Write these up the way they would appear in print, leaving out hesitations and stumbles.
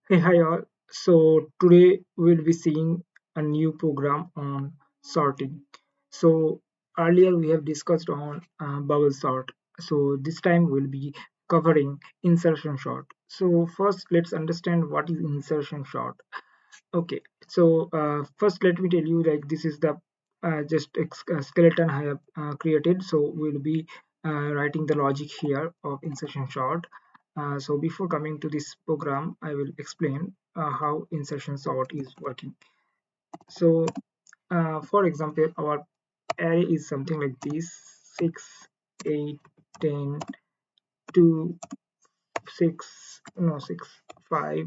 Hey, hi all. So today we'll be seeing a new program on sorting. So earlier we have discussed on bubble sort. So this time we'll be covering insertion sort. So first let's understand what is insertion sort. Okay, so first let me tell you, like, this is the skeleton I have created. So we'll be writing the logic here of insertion sort. So before coming to this program, I will explain how insertion sort is working. So for example, our array is something like this: 6, 8, 10, 2, 6, no 6, 5,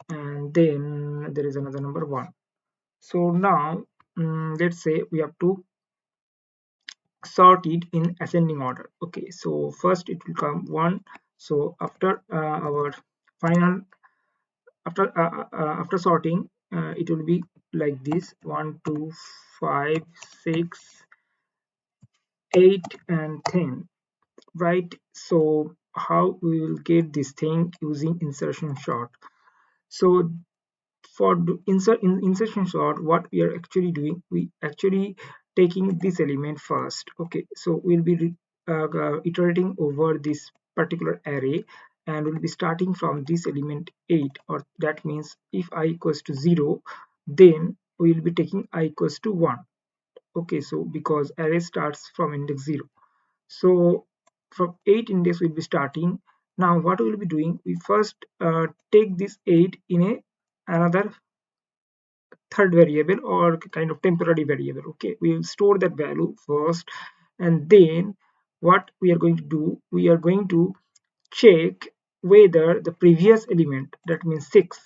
and then there is another number 1. So now let's say we have to sort it in ascending order. Okay, so first it will come 1. So after our final after sorting, it will be like this: 1, 2, 5, 6, 8, and 10, right? So how we will get this thing using insertion sort? So for insertion sort, what we are actually doing, we actually taking this element first. Okay, so we'll be iterating over this particular array, and we'll be starting from this element 8, or that means if I equals to 0, then we'll be taking I equals to 1. Okay, so because array starts from index 0, so from 8 index we'll be starting. Now what we'll be doing, we first take this 8 in a another third variable, or kind of temporary variable. Okay, we will store that value first, and then what we are going to do, we are going to check whether the previous element, that means 6,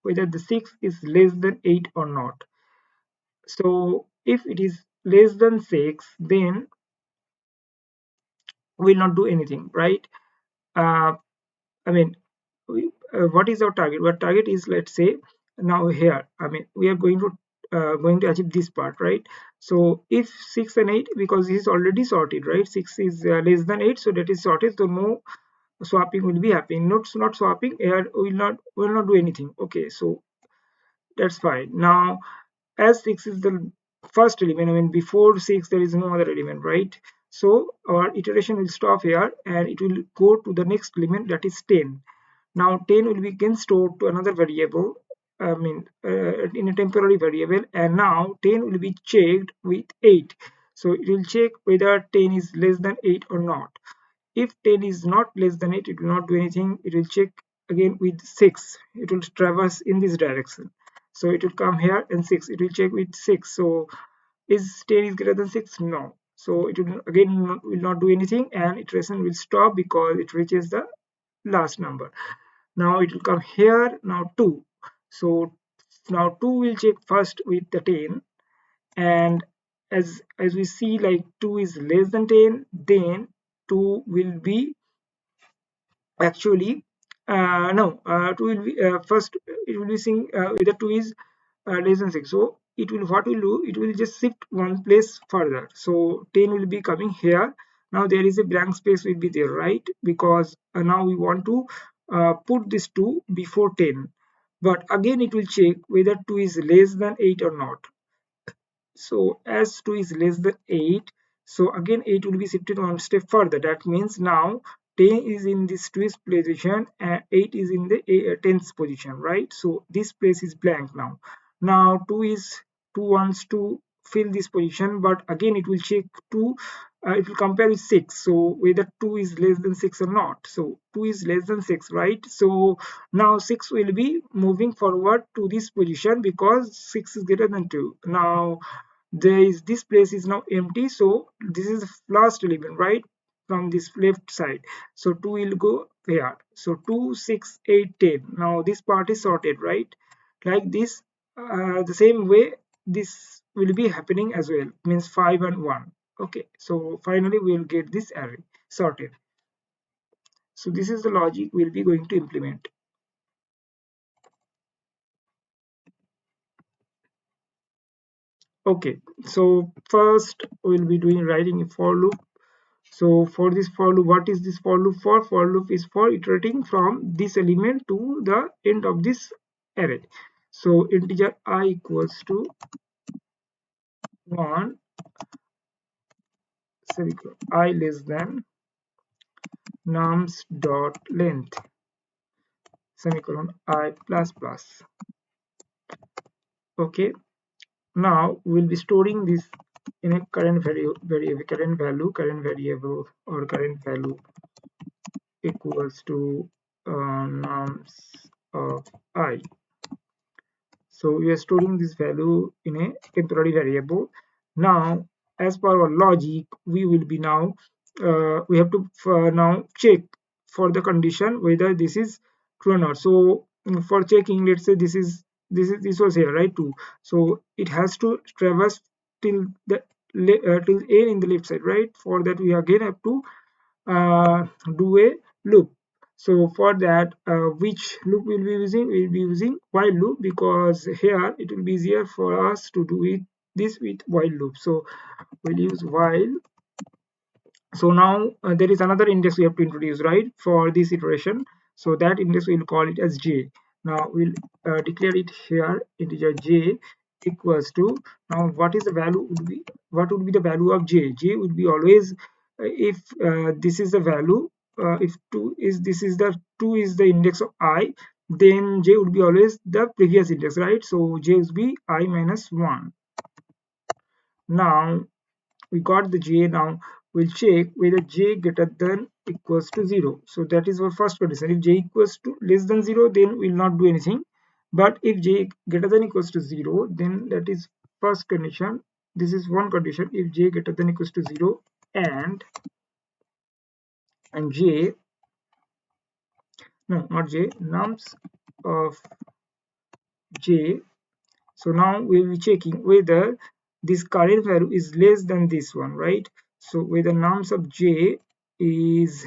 whether the 6 is less than 8 or not. So if it is less than 6, then we'll not do anything, right? uh, I mean, what is our target? Our target is, let's say, now here. I mean, we are going to achieve this part, right? So if 6 and 8, because this is already sorted, right? 6 is less than 8, so that is sorted. So no swapping will be happening. Not swapping. Here will not do anything. Okay, so that's fine. Now, as 6 is the first element, I mean, before 6 there is no other element, right? So our iteration will stop here, and it will go to the next element, that is 10. Now 10 will be again stored to another variable, I mean, in a temporary variable, and now 10 will be checked with 8. So it will check whether 10 is less than 8 or not. If 10 is not less than 8, it will not do anything. It will check again with 6. It will traverse in this direction. So it will come here, and 6. It will check with 6. So is 10 is greater than 6? No. So it will again will not do anything, and iteration will stop because it reaches the last number. Now it will come here. Now 2. So now 2 will check first with the 10, and as we see, like, 2 is less than 10, then 2 will be actually no 2 will be first, it will be seeing whether 2 is less than 6. So it will, what will do, it will just shift one place further. So 10 will be coming here. Now there is a blank space will be there, right? Because now we want to put this 2 before 10, but again it will check whether 2 is less than 8 or not. So as 2 is less than 8, so again 8 will be shifted one step further. That means now 10 is in this 2's position and 8 is in the 10th position, right? So this place is blank now. Now 2 wants to fill this position, but again it will check 2, it will compare with 6. So whether 2 is less than 6 or not. So 2 is less than 6, right? So now 6 will be moving forward to this position because 6 is greater than 2. Now this place is now empty, so this is the last element, right, from this left side. So 2 will go here. So 2, 6, 8, 10. Now this part is sorted, right? Like this, the same way this will be happening as well, means 5 and 1. Okay, so finally we'll get this array sorted. So this is the logic we'll be going to implement. Okay, so first we'll be doing writing a for loop. So for this for loop, what is this for loop for? For loop is for iterating from this element to the end of this array. So integer I equals to 1 semicolon I less than nums dot length semicolon I plus plus. Okay, now we'll be storing this in a current variable or current value equals to nums of I. So we are storing this value in a temporary variable. Now, as per our logic, we will be now we have to now check for the condition whether this is true or not. So for checking, let's say this was here, right? True. So it has to traverse till the till a in the left side, right? For that we again have to do a loop. So for that, which loop we'll be using? We'll be using while loop, because here it will be easier for us to do it this with while loop. So we'll use while. So now there is another index we have to introduce, right, for this iteration. So that index we'll call it as j. Now we'll declare it here, integer j equals to, now what is the value would be, what would be the value of j? J would be always if this is the value, if 2 is, this is the 2 is the index of I, then j would be always the previous index, right? So j would be I minus 1. Now we got the j. Now we'll check whether j greater than equals to 0. So that is our first condition. If j equals to less than 0, then we'll not do anything. But if j greater than equals to 0, then that is first condition. This is one condition. If j greater than equals to 0 and j, no, not j, nums of j. So now we'll be checking whether this current value is less than this one, right? So whether nums of j is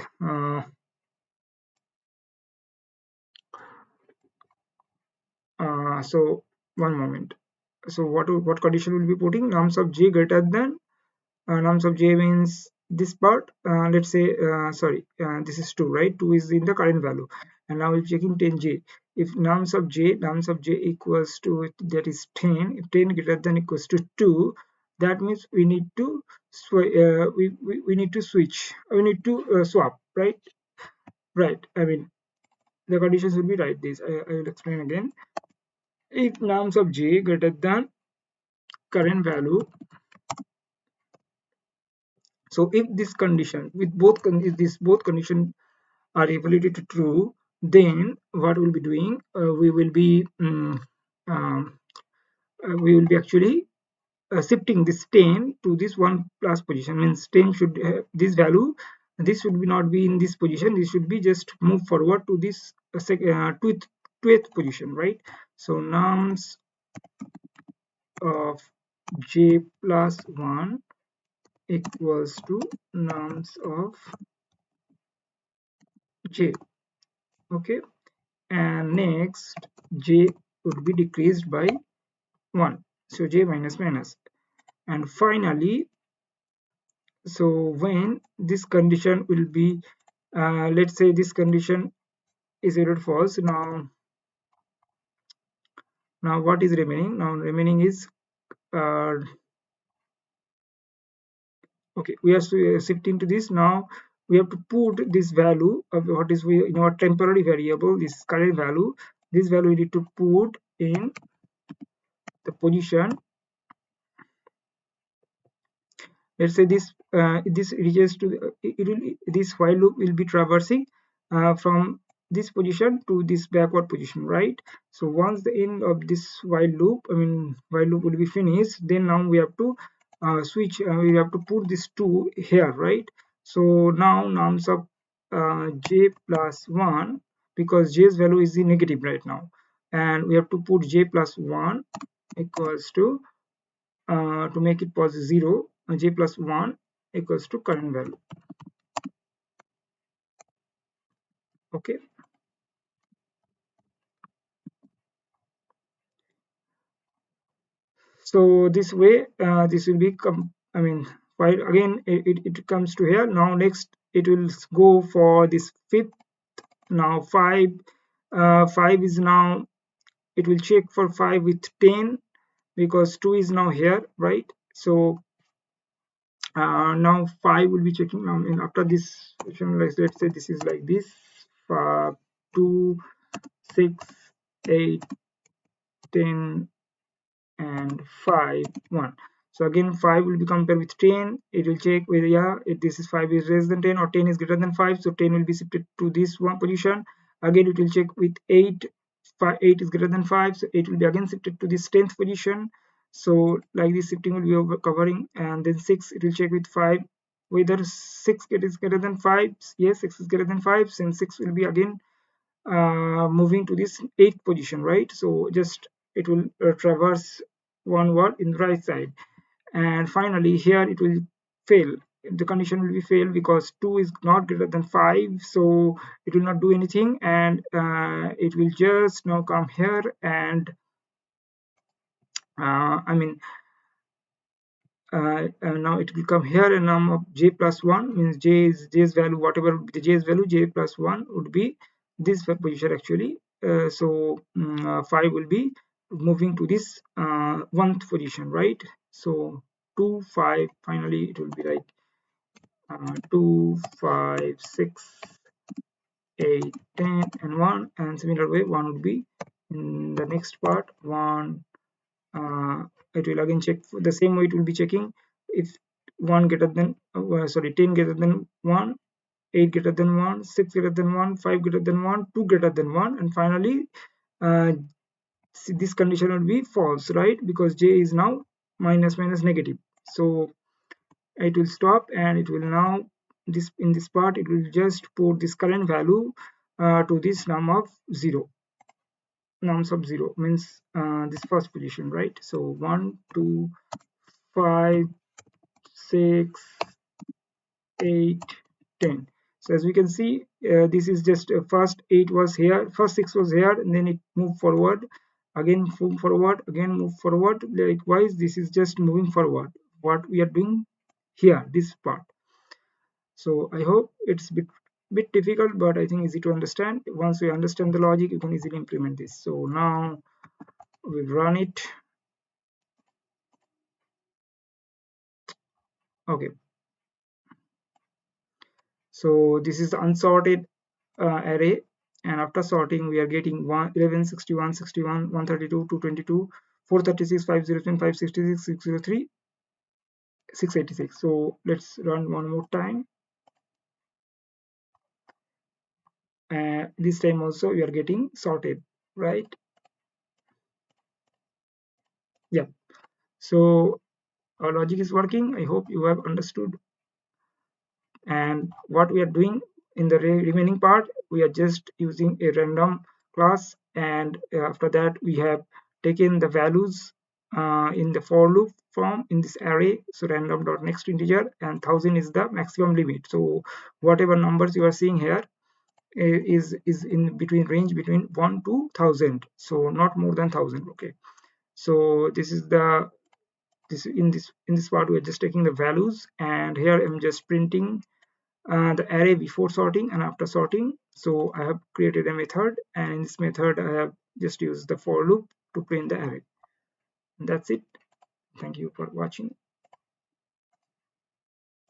so one moment. So what condition will be putting? Nums of j greater than nums of j means this part. Let's say this is 2, right? 2 is in the current value, and now we're checking 10j. If nums of j equals to, that is 10, if 10 greater than equals to 2, that means we need to we need to switch, we need to swap, right? Right, I mean the conditions will be right. This I will explain again. If nums of j greater than current value, so if this condition with if this both condition are evaluated to true, then what we'll be doing, we will be actually shifting this 10 to this 1 plus position. Means 10 should this value, this should be not be in this position, this should be just move forward to this twelfth position, right? So nums of j plus 1 equals to nums of j. Okay, and next j would be decreased by 1, so j minus minus. And finally, so when this condition will be let's say this condition is either false. Now what is remaining? Now remaining is uh, okay, we are shifting to this. Now we have to put this value of what is we in our temporary variable, this current value, this value we need to put in the position. Let's say this reaches to this while loop will be traversing from this position to this backward position, right? So once the end of this while loop, I mean while loop will be finished, then now we have to switch, we have to put this 2 here, right? So now nums of j plus 1, because j's value is the negative right now, and we have to put j plus 1 equals to make it positive 0, j plus 1 equals to current value. Okay, so this way this will be I mean while again it comes to here. Now next it will go for this fifth. Now 5, 5 is now, it will check for 5 with 10 because 2 is now here, right? So now 5 will be checking now in after this session. Let's say this is like this, 2, 6, 8, 10 and 5, 1. So again 5 will be compared with 10. It will check whether, yeah, if this is 5 is less than 10 or 10 is greater than 5, so 10 will be shifted to this one position. Again it will check with 8, 8 is greater than 5, so 8 will be again shifted to this 10th position. So like this shifting will be over covering. And then 6, it will check with 5 whether 6 is greater than 5. Yes, 6 is greater than 5, since 6 will be again moving to this 8th position, right? So just it will traverse one word in the right side. And finally here it will fail. The condition will be fail because 2 is not greater than 5, so it will not do anything. And it will just now come here and I mean now it will come here, and now of j plus 1 means j's value, whatever the j's value, j plus 1 would be this position actually. So 5 will be moving to this 1th position, right? So 2, 5, finally it will be like 2, 5, 6, 8, 10 and 1. And similar way 1 would be in the next part 1. It will again check for the same way. It will be checking if 1 greater than sorry 10 greater than 1, 8 greater than 1, 6 greater than 1, 5 greater than 1, 2 greater than 1, and finally uh, this condition will be false, right? Because j is now minus minus negative. So it will stop, and it will now this in this part it will just put this current value to this num of 0. Nums of 0 means this first position, right? So 1, 2, 5, 6, 8, 10. So as we can see, this is just first 8 was here, first 6 was here, and then it moved forward, again move forward, again move forward. Likewise, this is just moving forward. What we are doing here, this part. So I hope it's bit difficult, but I think easy to understand. Once we understand the logic, you can easily implement this. So now we'll run it. Okay. So this is the unsorted array, and after sorting we are getting 11, 61, 61, 132, 222, 436, 507, 566, 603, 686. So let's run one more time. This time also we are getting sorted, right? Yeah. So our logic is working. I hope you have understood. And what we are doing in the remaining part, we are just using a random class, and after that we have taken the values in the for loop form in this array. So random dot next integer, and 1000 is the maximum limit. So whatever numbers you are seeing here is in between range between 1 to 1000, so not more than 1000. Okay, so this is the this part we are just taking the values, and here I'm just printing the array before sorting and after sorting. So I have created a method, and in this method I have just used the for loop to print the array. And that's it. Thank you for watching.